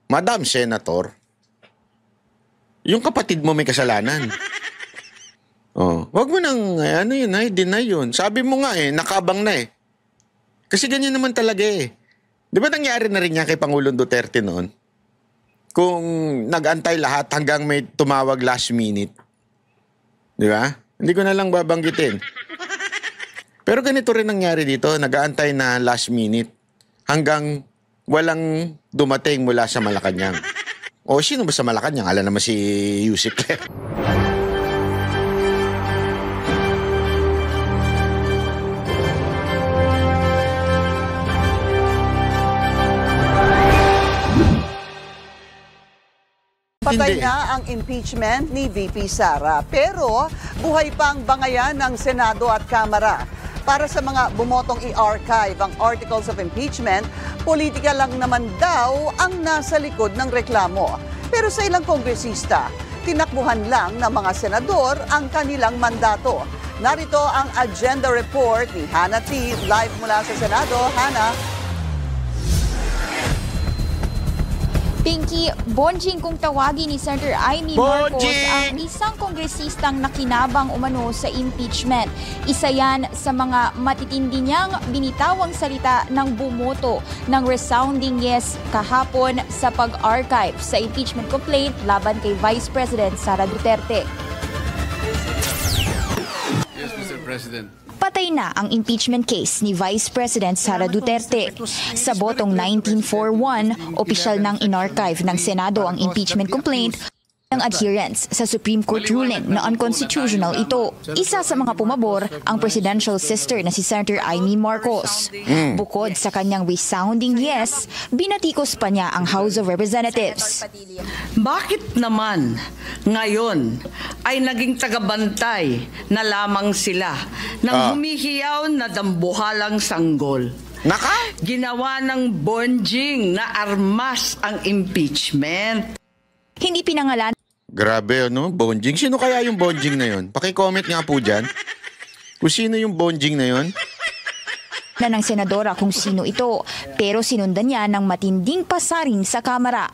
Madam Senator, yung kapatid mo may kasalanan. Wag mo nang, deny yun. Sabi mo nga nakabang na Kasi ganyan naman talaga Di ba nangyari na rin niya kay Pangulong Duterte noon? Kung nag-antay lahat hanggang may tumawag last minute. Di ba? Hindi ko na lang babanggitin. Pero ganito rin nangyari dito, nag-aantay na last minute hanggang walang dumating mula sa Malacanang. O sino ba sa Malacanang? Alam naman si Yusek Claire. Patay na ang impeachment ni VP Sara, pero buhay pang bangayan ng Senado at Kamara. Para sa mga bumotong i-archive ang articles of impeachment, politika lang naman daw ang nasa likod ng reklamo. Pero sa ilang kongresista, tinakbuhan lang ng mga senador ang kanilang mandato. Narito ang agenda report ni Hannah T. Live mula sa Senado. Hannah. Pinky, bonjing kung tawagin ni Senator Amy Marcos ang isang kongresistang nakinabang umano sa impeachment. Isa yan sa mga matitindi niyang binitawang salita ng bumoto ng resounding yes kahapon sa pag-archive sa impeachment complaint laban kay Vice President Sara Duterte. Yes, Mr. President. Patay na ang impeachment case ni Vice President Sara Duterte. Sa botong 1941, opisyal nang inarchive ng Senado ang impeachment complaint ng adherence sa Supreme Court ruling na unconstitutional ito. Isa sa mga pumabor ang presidential sister na si Senator Amy Marcos. Bukod sa kanyang resounding yes, binatikos pa niya ang House of Representatives. Bakit naman ngayon ay naging tagabantay na lamang sila ng humihiyaw na dambuhalang sanggol? Ginawa ng bonjing na armas ang impeachment. Hindi pinangalan. Grabe, bonjing. Sino kaya yung bonjing na yun? Paki-comment nga po dyan. Kung sino yung bonjing na yun? Na ng senadora kung sino ito, pero sinundan niya ng matinding pasaring sa Kamara.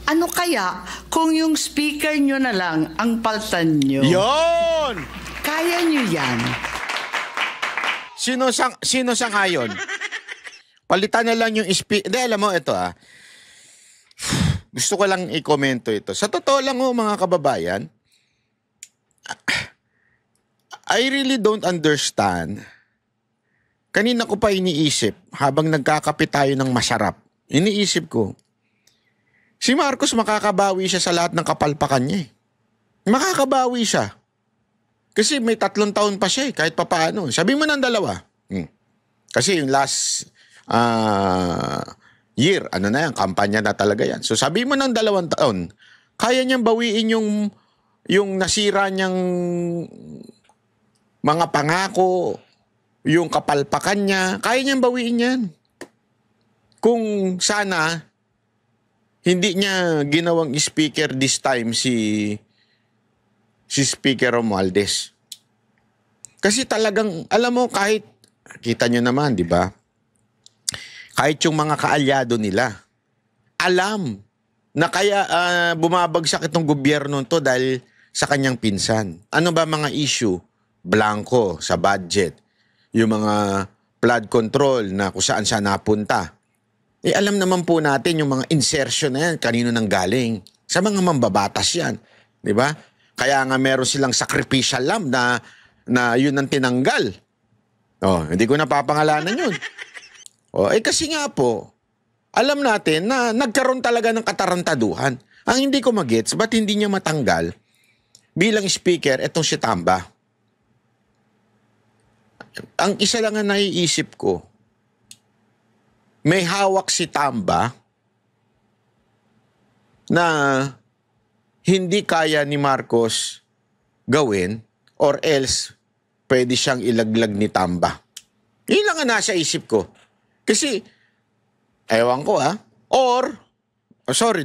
Ano kaya kung yung speaker nyo na lang ang paltan nyo? Yon! Kaya nyo yan? Sino sang-ayon? Palitan na lang yung speaker. Hindi, alam mo, ito gusto ko lang i-komento ito. Sa totoo lang mga kababayan, I really don't understand. Kanina ko pa iniisip, habang nagkakape tayo ng masarap, iniisip ko, si Marcos makakabawi siya sa lahat ng kapalpakan niya. Makakabawi siya. Kasi may 3 taon pa siya kahit papaano. Sabi mo ng 2. Kasi yung last year, na yan, kampanya na talaga yan. So sabi mo ng 2 taon, kaya niyang bawiin yung nasira niyang mga pangako, yung kapalpakan niya, kaya niyang bawiin yan. Kung sana, hindi niya ginawang speaker this time si Speaker Romualdez. Kasi talagang, alam mo, kahit, kita niyo naman, di ba? Kahit yung mga kaalyado nila, alam na kaya bumabagsak itong gobyerno to dahil sa kanyang pinsan. Ano ba mga issue? Blanco sa budget. Yung mga flood control na kung saan siya napunta. Alam naman po natin yung mga insertion na yan, kanino nang galing. Sa mga mambabatas yan. Di ba? Kaya nga meron silang sacrificial lamb na yun ang tinanggal. Hindi ko na papangalanan yun. Kasi nga po, alam natin na nagkaroon talaga ng katarantaduhan. Ang hindi ko magets, ba't hindi niya matanggal bilang speaker etong si Tamba? Ang isa lang ang naiisip ko, may hawak si Tamba na hindi kaya ni Marcos gawin or else pwede siyang ilaglag ni Tamba. Yun lang ang nasa isip ko. Kasi, ewan ko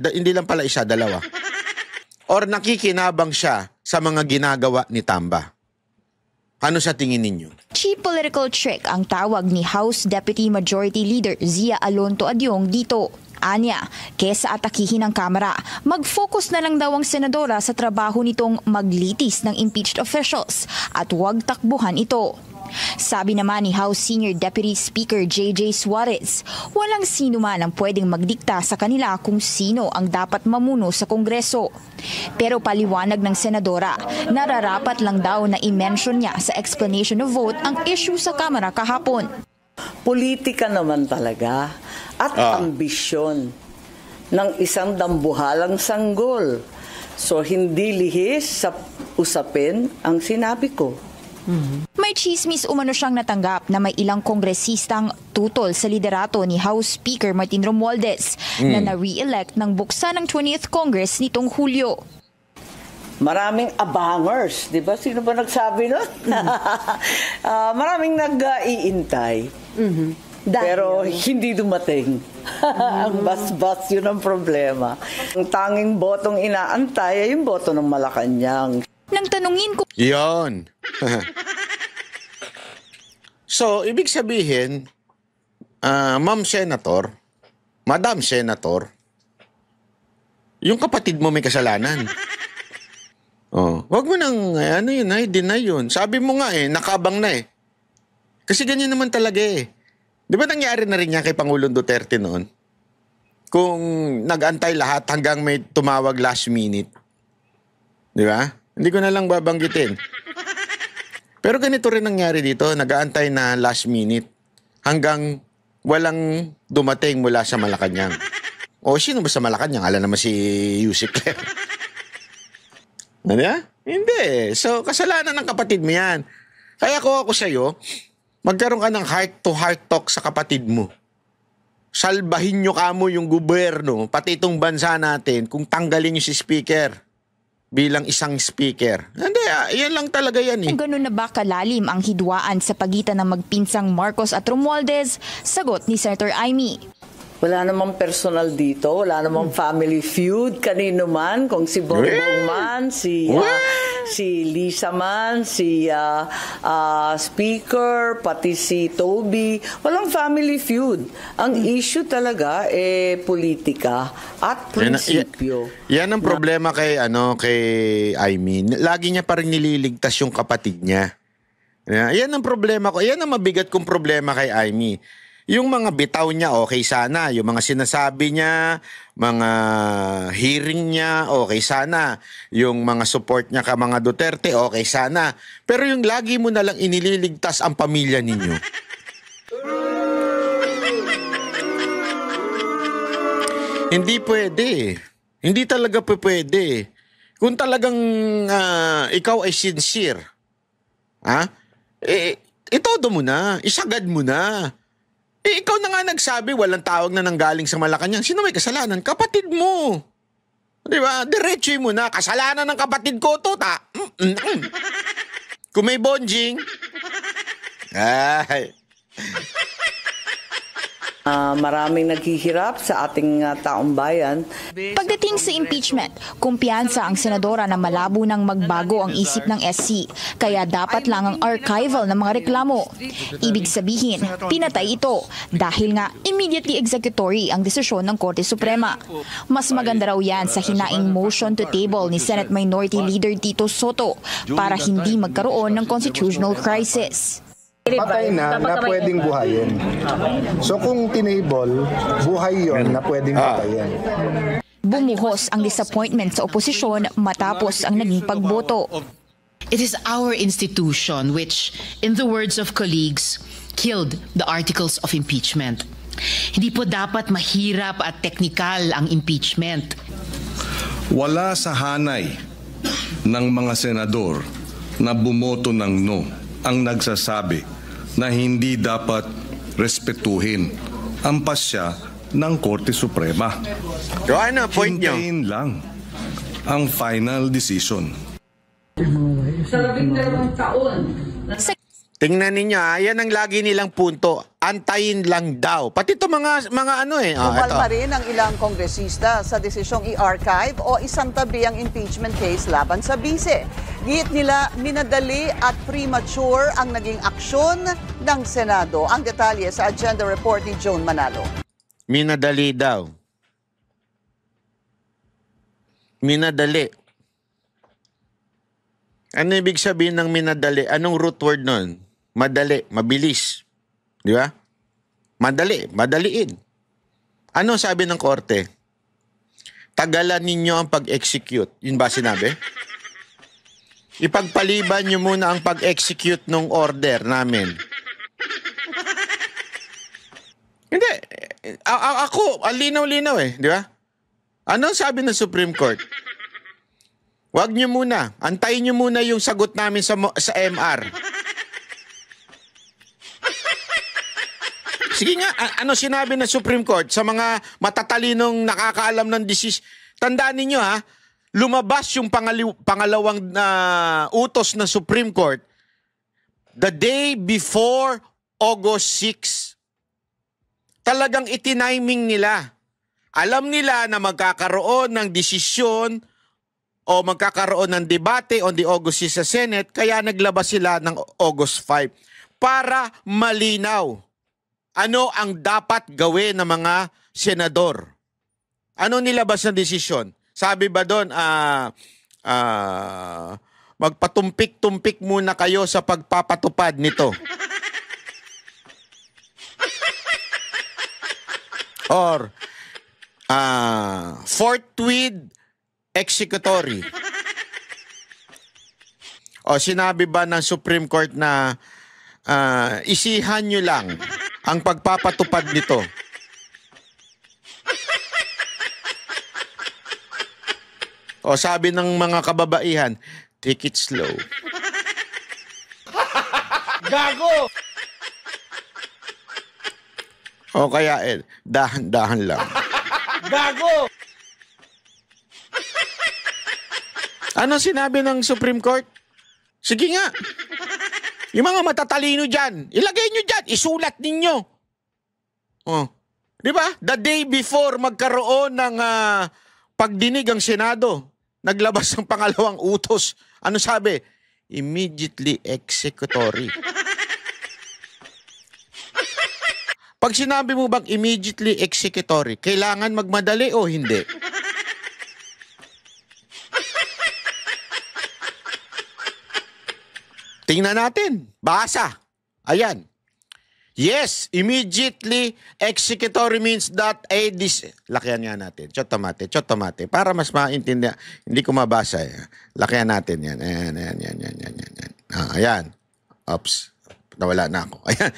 hindi lang pala isa, 2. Or nakikinabang siya sa mga ginagawa ni Tamba. Ano sa tingin ninyo? Cheap political trick ang tawag ni House Deputy Majority Leader Zia Alonto Adyong dito. Anya, kesa atakihin ng Kamara, mag-focus na lang daw ang senadora sa trabaho nitong maglitis ng impeached officials at huwag takbuhan ito. Sabi naman ni House Senior Deputy Speaker J.J. Suarez, walang sino man ang pwedeng magdikta sa kanila kung sino ang dapat mamuno sa Kongreso. Pero paliwanag ng senadora, nararapat lang daw na i-mention niya sa explanation of vote ang issue sa Kamara kahapon. Politika naman talaga at ambisyon ng isang dambuhalang sanggol. So hindi lihis sa usapin ang sinabi ko. May chismis umano siyang natanggap na may ilang kongresistang tutol sa liderato ni House Speaker Martin Romualdez na na-re-elect ng buksan ng 20th Congress nitong Hulyo. Maraming abangers, di ba? Sino ba nagsabi nun? Maraming nag-iintay. Pero hindi dumating. Ang bas-bas, yun ang problema. Ang tanging botong inaantay ay yung boto ng Malacanang. Nang tanungin ko Yon. So, ibig sabihin, Ma'am Senator, Madam Senator, yung kapatid mo may kasalanan. Oh, wag mo nang deny yun. Sabi mo nga nakabang na eh. Kasi ganyan naman talaga eh. Di ba nangyari na rin yan kay Pangulong Duterte noon? Kung nag-antay lahat hanggang may tumawag last minute. Di ba? Hindi ko na lang babanggitin. Pero ganito rin nangyari dito. Nag-aantay na last minute hanggang walang dumating mula sa Malacanang. O sino ba sa Malacanang? Alam naman si Yusek Claire. Ano ya? Hindi. So, kasalanan ng kapatid mo yan. Kaya ako sa'yo, magkaroon ka ng heart-to-heart talk sa kapatid mo. Salbahin nyo kamo yung gobyerno, pati itong bansa natin, kung tanggalin nyo si speaker bilang isang speaker. Hindi, yan lang talaga yan eh. kung ganun na ba kalalim ang hidwaan sa pagitan ng magpinsang Marcos at Romualdez, sagot ni Senator Amy. Wala namang personal dito, wala namang family feud, kanino man, kung si Bongbong man, si Lisa man, si Speaker, pati si Toby, walang family feud. Ang issue talaga politika at prinsipyo. Yan ang problema kay Amy. Lagi niya pa rin nililigtas yung kapatid niya. Yan ang problema ko. Yan ang mabigat kong problema kay Amy. Yung mga bitaw niya, okay sana. Yung mga sinasabi niya, mga hearing niya, okay sana. Yung mga support niya ka mga Duterte, okay sana. Pero yung lagi mo nalang inililigtas ang pamilya ninyo. Hindi pwede. Hindi talaga pwede. Kung talagang ikaw ay sincere, itodo mo na, isagad mo na. Ikaw na nga nagsabi, walang tawag na nanggaling sa Malacanang. Sino may kasalanan? Kapatid mo. Di ba? Diretsoy mo na. Kasalanan ng kapatid ko to, ta. Kung may bonjing. Ay. Maraming naghihirap sa ating taong bayan. Pagdating sa impeachment, kumpiyansa ang senadora na malabo nang magbago ang isip ng SC, kaya dapat lang ang archival ng mga reklamo. Ibig sabihin, pinatay ito dahil nga immediately executory ang desisyon ng Korte Suprema. Mas maganda raw yan sa hinaing motion to table ni Senate Minority Leader Tito Soto para hindi magkaroon ng constitutional crisis. Patay na pwedeng buhayin. So kung tinable, buhay yon na pwedeng patayin. Bumuhos ang disappointment sa oposisyon matapos ang naging pagboto. It is our institution which, in the words of colleagues, killed the articles of impeachment. Hindi po dapat mahirap at teknikal ang impeachment. Wala sa hanay ng mga senador na bumoto ng no ang nagsasabi na hindi dapat respetuhin ang pasya ng Korte Suprema. So ano, point nyo? Hintayin lang ang final decision. Tingnan ninyo, yan ang lagi nilang punto. Antayin lang daw. Pati ito mga Umalma rin ang ilang kongresista sa desisyong i-archive o isantabi ang impeachment case laban sa bise. Giit nila minadali at premature ang naging aksyon ng Senado. Ang detalye sa agenda report ni Joan Manalo. Minadali daw. Minadali. Ano ibig sabihin ng minadali? Anong root word nun? Madali, mabilis. Di ba? Madali, madaliin. Ano sabi ng korte? Tagalan ninyo ang pag-execute. Yun ba sinabi? Ipagpaliban nyo muna ang pag-execute ng order namin. Hindi. Ako, ang linaw-linaw eh. Di ba? Ano sabi ng Supreme Court? Huwag nyo muna. Antayin nyo muna yung sagot namin sa MR. Sige nga, ano sinabi ng Supreme Court sa mga matatalinong nakakaalam ng decision? Tandaan ninyo ha, lumabas yung pangalawang utos ng Supreme Court the day before August 6. Talagang itiniming nila. Alam nila na magkakaroon ng desisyon o magkakaroon ng debate on the August 6 sa Senate, kaya naglabas sila ng August 5 para malinaw ano ang dapat gawin ng mga senador. Ano nilabas na desisyon? Sabi ba doon, magpatumpik-tumpik muna kayo sa pagpapatupad nito? Or, forthwith executory. O sinabi ba ng Supreme Court na isihan nyo lang ang pagpapatupad nito? O sabi ng mga kababaihan, take it slow. Gago! O kaya dahan-dahan lang. Gago! Ano sinabi ng Supreme Court? Sige nga. Yung mga matatalino dyan, ilagay nyo dyan, isulat ninyo. Oh. Di ba? The day before magkaroon ng pagdinig ang Senado, naglabas ng pangalawang utos. Ano sabi? Immediately executory. Pag sinabi mo bang immediately executory, kailangan magmadali o hindi? Tingnan natin. Basa. Ayan. Yes, immediately executory means that lakihan nga natin. Chotomate. Para mas maintindihan. Hindi ko mabasa eh. Lakihan natin yan. Ayan. Ayan. Oops. Nawala na ako. Ayan.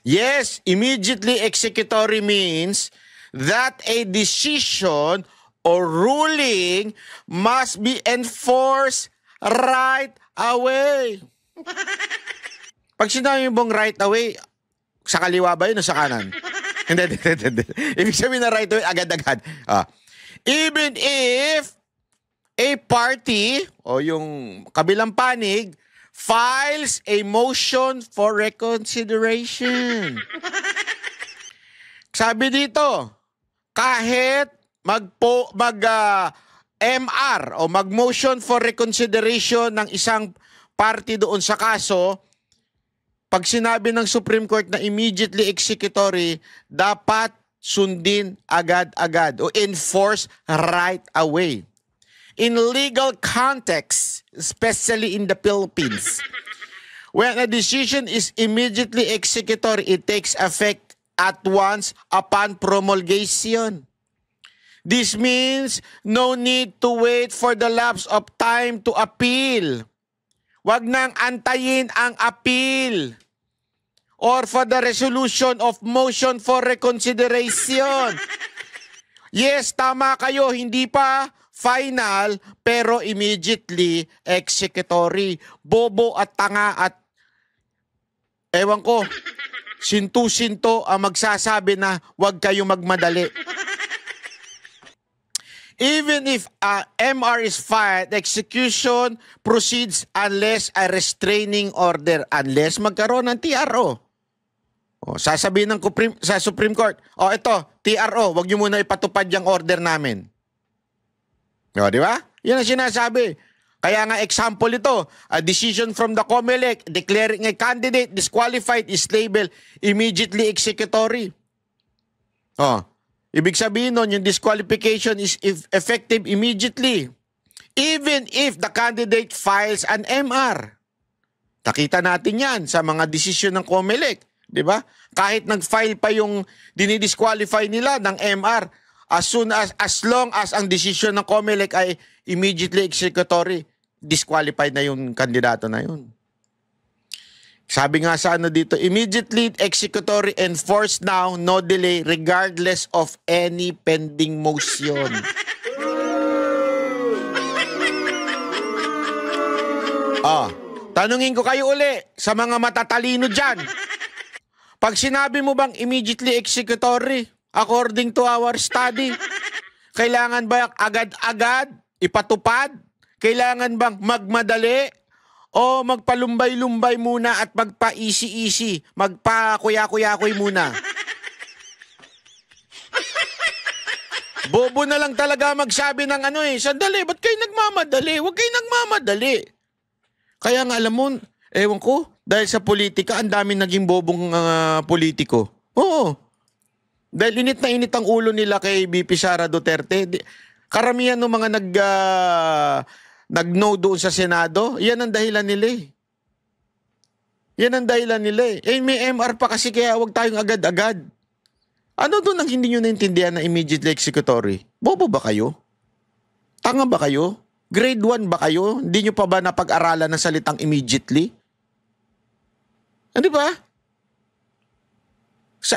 Yes, immediately executory means that a decision or ruling must be enforced right away. Pag sinabi mong right away, sa kaliwa ba yun o sa kanan? Hindi. Ibig sabihin na right away, agad-agad. Even if a party o yung kabilang panig files a motion for reconsideration. Sabi dito, kahit MR o mag-motion for reconsideration ng isang party doon sa kaso, pag sinabi ng Supreme Court na immediately executory, dapat sundin agad-agad o enforce right away. In legal context, especially in the Philippines, when a decision is immediately executory, it takes effect at once upon promulgation. This means no need to wait for the lapse of time to appeal. Wag nang antayin ang appeal or for the resolution of motion for reconsideration. Yes, tama kayo, hindi pa final pero immediately executory. Bobo at tanga at ewan ko, sintu-sinto ang magsasabi na wag kayo magmadali. Even if MR is filed, execution proceeds unless a restraining order, unless magkaroon ng TRO. O, sasabihin ng sa Supreme Court, ito, TRO, wag niyo muna ipatupad yung order namin. O, di ba? Yan ang sinasabi. Kaya nga example ito, a decision from the COMELEC declaring a candidate disqualified is labeled immediately executory. Ibig sabihin nun, yung disqualification is effective immediately. Even if the candidate files an MR. Nakita natin yan sa mga desisyon ng COMELEC. Di ba? Kahit nag-file pa yung dinidisqualify nila ng MR, as long as ang desisyon ng COMELEC ay immediately executory, disqualified na yung kandidato na yun. Sabi nga sa ano dito, immediately executory enforced now, no delay, regardless of any pending motion. Tanungin ko kayo uli sa mga matatalino dyan. Pag sinabi mo bang immediately executory, according to our study, kailangan ba agad-agad ipatupad? Kailangan bang magmadali? O magpalumbay-lumbay muna at magpa-easy-easy, magpa-kuya-kuya-kuy muna? Bobo na lang talaga magsabi ng sandali, ba't kayo nagmamadali? Huwag kayo nagmamadali. Kaya nga alam mo, ewan ko, dahil sa politika, ang dami naging bobong politiko. Oo. Dahil init na init ang ulo nila kay VP Sara Duterte. Karamihan ng mga nag-no doon sa Senado, yan ang dahilan nila eh. Yan ang dahilan nila eh. May MR pa kasi kaya huwag tayong agad-agad. Ano doon ang hindi nyo naintindihan na immediately executory? Bobo ba kayo? Tanga ba kayo? Grade 1 ba kayo? Hindi nyo pa ba napag-aralan ng salitang immediately? Hindi ba?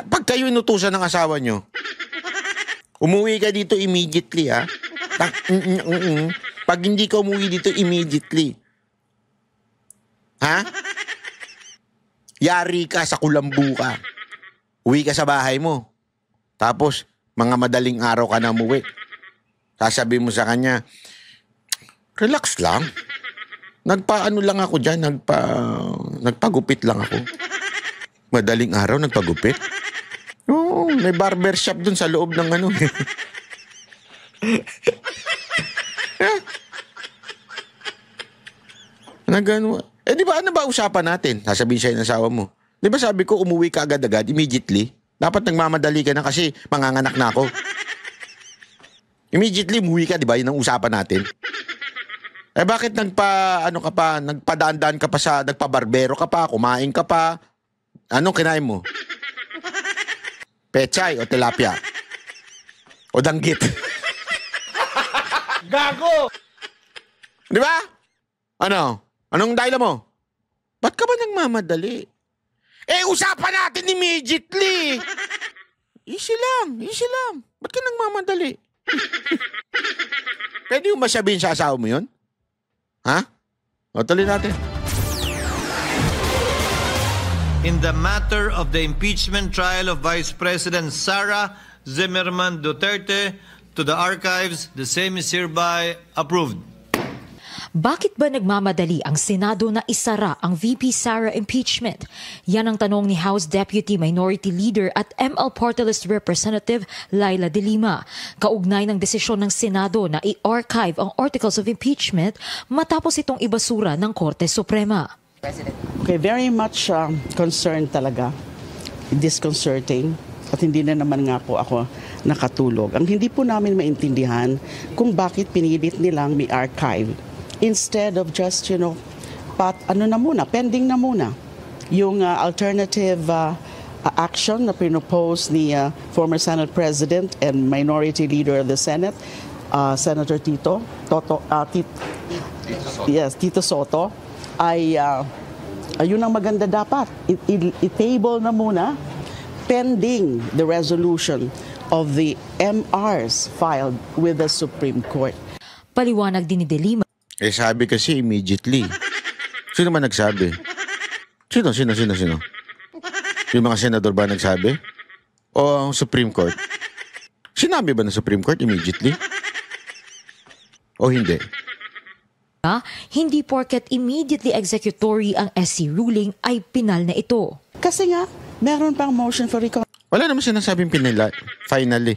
Pag kayo inutusan ng asawa nyo, umuwi ka dito immediately, ha? Pag hindi ka umuwi dito immediately, ha? Yari ka, sa kulambu ka. Uwi ka sa bahay mo. Tapos, mga madaling araw ka na umuwi. Sasabihin mo sa kanya, relax lang. Nagpaano lang ako dyan, nagpagupit lang ako. Madaling araw, nagpagupit? Oo, may barbershop dun sa loob ng di ba, ano ba usapan natin? Sasabihin sa'yo ng asawa mo. Di ba sabi ko, umuwi ka agad-agad, immediately? Dapat nagmamadali ka na kasi manganganak na ako. Immediately, umuwi ka, di ba? Yun ang usapan natin. Bakit nagpadaan-daan ka pa nagpabarbero ka pa, kumain ka pa? Anong kinain mo? Pechay o tilapia? O danggit? Gago! Di ba? Anong dahilan mo? Ba't ka ba nagmamadali? Usapan natin immediately! Easy lang. Ba't ka nagmamadali? Pwede mo ba sabihin sa asawa mo yun? Ha? O, tuloy natin. In the matter of the impeachment trial of Vice President Sara Zimmerman Duterte, to the archives, the same is hereby approved. Bakit ba nagmamadali ang Senado na isara ang VP Sara impeachment? Yan ang tanong ni House Deputy Minority Leader at ML Party List Representative Laila De Lima. Kaugnay ng desisyon ng Senado na i-archive ang articles of impeachment matapos itong ibasura ng Korte Suprema. Okay, very much concerned talaga. Disconcerting. At hindi na naman nga po ako nakatulog. Ang hindi po namin maintindihan kung bakit pinilit nilang may archive. Instead of just, pending na muna. Yung alternative action na pinopose ni former Senate President and Minority Leader of the Senate, Senator Tito Soto, ay yun ang maganda dapat. I-table na muna pending the resolution of the MRs filed with the Supreme Court. Paliwanag din ni De Lima. Sabi kasi immediately. Sino man nagsabi? Sino? Yung mga senador ba nagsabi? O ang Supreme Court? Sinabi ba ng Supreme Court immediately? O hindi? Hindi porket immediately executory ang SC ruling ay pinal na ito. Kasi nga, meron pang motion for recall. Wala naman sinasabing finally.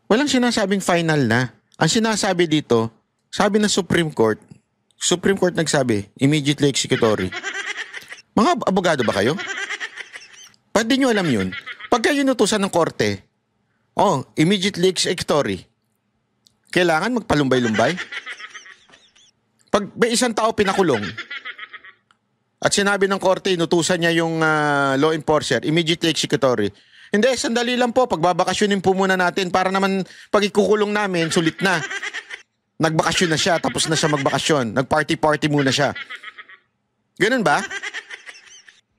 Walang sinasabing final na. Ang sinasabi dito, sabi ng Supreme Court nagsabi, immediately executory. Mga abogado ba kayo? Ba't di nyo alam yun? Pagka inutusan ng korte, immediately executory. Kailangan magpalumbay-lumbay? Pag may isang tao pinakulong, at sinabi ng korte, inutusan niya yung law enforcer, immediately executory. Hindi, sandali lang po, pagbabakasyonin po muna natin para naman pag ikukulong namin, sulit na. Nagbakasyon na siya, tapos na siya magbakasyon. Nag-party-party muna siya. Ganun ba?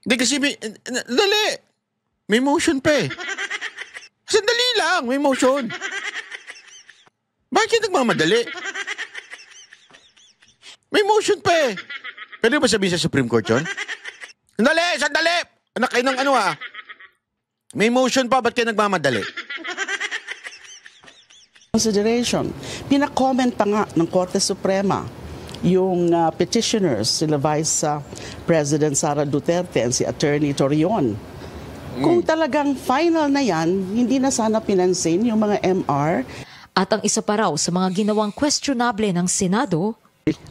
Hindi kasi dali. May motion pa eh. Sandali lang, may motion. Bakit nagmamadali? May motion pa eh. Pwede ba sabihin sa Supreme Court yun? Sandali! Anak kayo ng ano May motion pa, ba't kayo nagmamadali? Consideration. Pina-comment pa nga ng Korte Suprema yung petitioners, sila Vice President Sara Duterte and si Attorney Torion. Kung talagang final na yan, hindi na sana pinansin yung mga MR. At ang isa pa raw sa mga ginawang questionable ng Senado,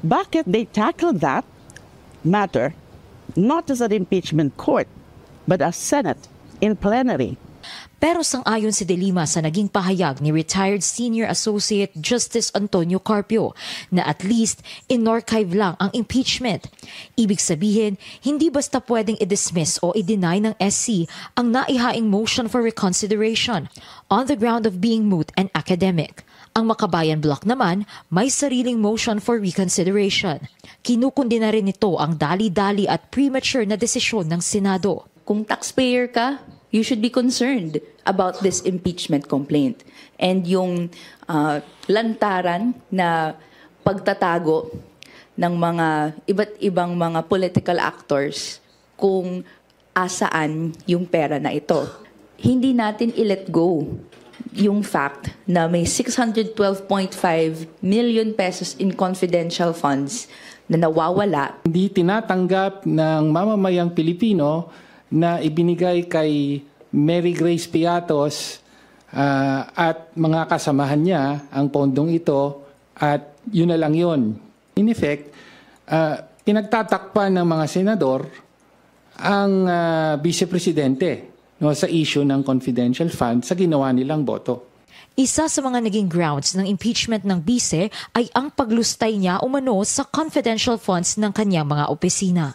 bakit they tackled that matter not as an impeachment court, but as Senate in plenary. Pero sang-ayon si De Lima sa naging pahayag ni retired Senior Associate Justice Antonio Carpio na at least in-archive lang ang impeachment. Ibig sabihin, hindi basta pwedeng i-dismiss o i-deny ng SC ang naihaing motion for reconsideration on the ground of being moot and academic. Ang Makabayan Bloc naman may sariling motion for reconsideration. Kinukundi na rin ito ang dali-dali at premature na desisyon ng Senado. Kung taxpayer ka, you should be concerned about this impeachment complaint. And yung lantaran na pagtatago ng mga iba't ibang mga political actors kung asaan yung pera na ito. Hindi natin i-let go yung fact na may 612.5 million pesos in confidential funds na nawawala. Hindi tinatanggap ng mamamayang Pilipino na ibinigay kay Mary Grace Piatos at mga kasamahan niya ang pondong ito at yun na lang yun. In effect, pinagtatakpan ng mga senador ang vice-presidente sa issue ng confidential fund sa ginawa nilang boto. Isa sa mga naging grounds ng impeachment ng bise ay ang paglustay niya umano sa confidential funds ng kanyang mga opisina.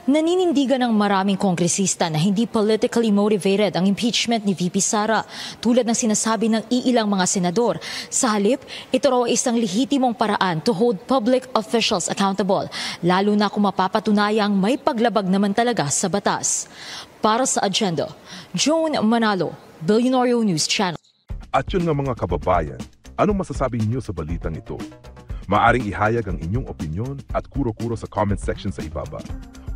Naninindigan ng maraming kongresista na hindi politically motivated ang impeachment ni VP Sara tulad ng sinasabi ng iilang mga senador. Sa halip, ito raw ay isang lehitimong paraan to hold public officials accountable, lalo na kung mapapatunayang may paglabag naman talaga sa batas. Para sa Agenda, Joan Manalo, Billionario News Channel. At yun nga mga kababayan, anong masasabi niyo sa balitang ito? Maaring ihayag ang inyong opinyon at kuro-kuro sa comment section sa ibaba.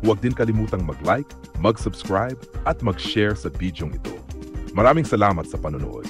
Huwag din kalimutang mag-like, mag-subscribe at mag-share sa bidyong ito. Maraming salamat sa panonood.